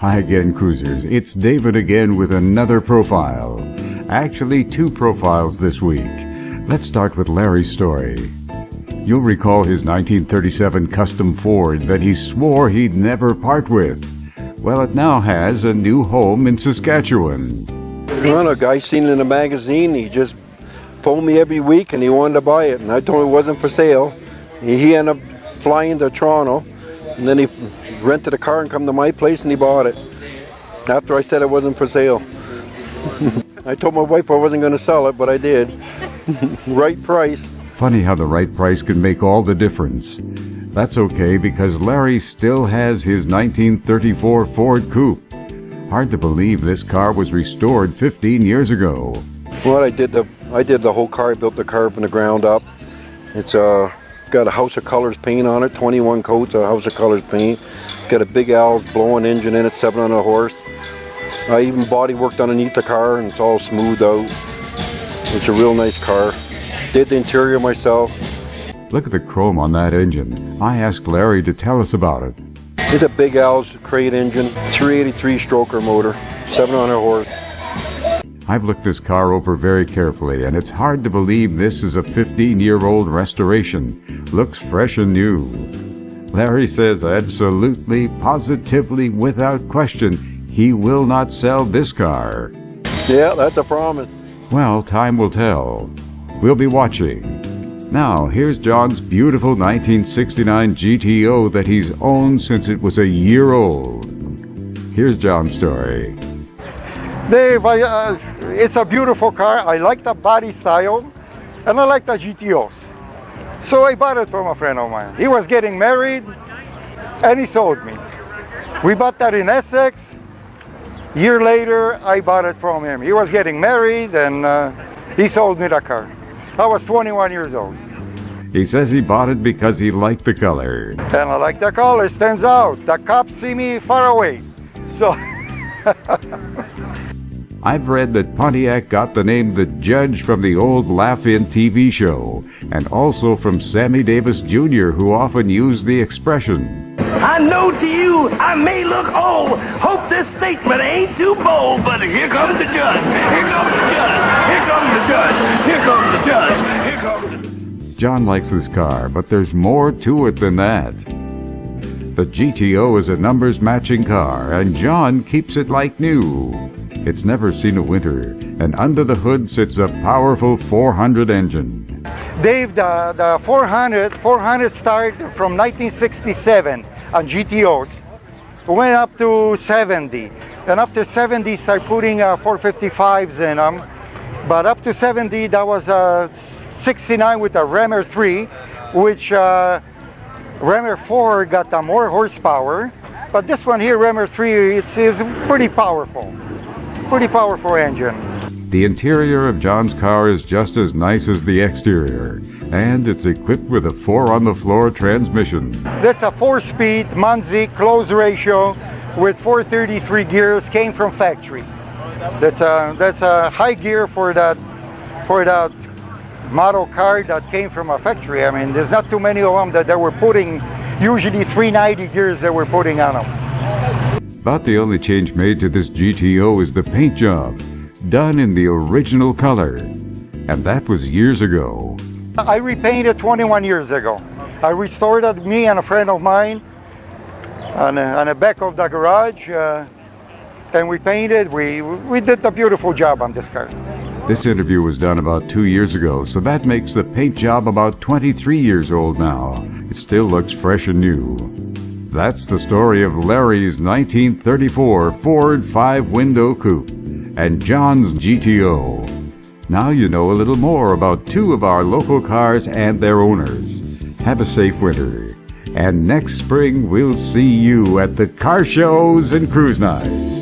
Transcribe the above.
Hi again, cruisers. It's David again with another profile. Actually, two profiles this week. Let's start with Larry's story. You'll recall his 1937 Custom Ford that he swore he'd never part with. Well, it now has a new home in Saskatchewan. Well, a guy seen it in a magazine. He just phoned me every week and he wanted to buy it. And I told him it wasn't for sale. He ended up flying to Toronto. And then he rented a car and come to my place and he bought it. After I said it wasn't for sale. I told my wife I wasn't going to sell it, but I did. Right price. Funny how the right price can make all the difference. That's okay because Larry still has his 1934 Ford Coupe. Hard to believe this car was restored 15 years ago. Well, I did the whole car. I built the car from the ground up. It's got a House of Colors paint on it, 21 coats of House of Colors paint. Got a Big Al's blowing engine in it, 700 horse. I even body worked underneath the car and it's all smoothed out. It's a real nice car. Did the interior myself. Look at the chrome on that engine. I asked Larry to tell us about it. It's a Big Al's crate engine, 383 stroker motor, 700 horse. I've looked this car over very carefully, and it's hard to believe this is a 15-year-old restoration. Looks fresh and new. Larry says absolutely, positively, without question, he will not sell this car. Yeah, that's a promise. Well, time will tell. We'll be watching. Now, here's John's beautiful 1969 GTO that he's owned since it was a year old. Here's John's story. Dave, it's a beautiful car. I like the body style and I like the GTOs. So I bought it from a friend of mine. He was getting married and he sold me. We bought that in Essex. Year later, I bought it from him. He was getting married and he sold me the car. I was 21 years old. He says he bought it because he liked the color. And I like the color. It stands out. The cops see me far away. So I've read that Pontiac got the name The Judge from the old Laugh-In TV show, and also from Sammy Davis Jr., who often used the expression, I know to you I may look old. Hope this statement ain't too bold, but here comes the judge. Here comes the judge. Here comes the judge. Here comes the judge. Here comes the... John likes this car, but there's more to it than that. The GTO is a numbers-matching car, and John keeps it like new. It's never seen a winter, and under the hood sits a powerful 400 engine. Dave, the 400 started from 1967 on GTOs. Went up to 70. And after 70, started putting 455s in them. But up to 70, that was 69 with a Remmer 3, which Remmer 4 got more horsepower. But this one here, Remmer 3, is pretty powerful. Pretty powerful engine. The interior of John's car is just as nice as the exterior, and it's equipped with a 4-on-the-floor transmission. That's a 4-speed Manzi close ratio with 433 gears, came from factory. That's a high gear for that model car that came from a factory. I mean, there's not too many of them that they were putting, usually 390 gears they were putting on them. About the only change made to this GTO is the paint job, done in the original color, and that was years ago. I repainted 21 years ago. I restored it, me and a friend of mine, on the back of the garage, and we painted. We did a beautiful job on this car. This interview was done about 2 years ago, so that makes the paint job about 23 years old now. It still looks fresh and new. That's the story of Larry's 1934 Ford 5-window coupe and John's GTO. Now you know a little more about two of our local cars and their owners. Have a safe winter. And next spring we'll see you at the car shows and cruise nights.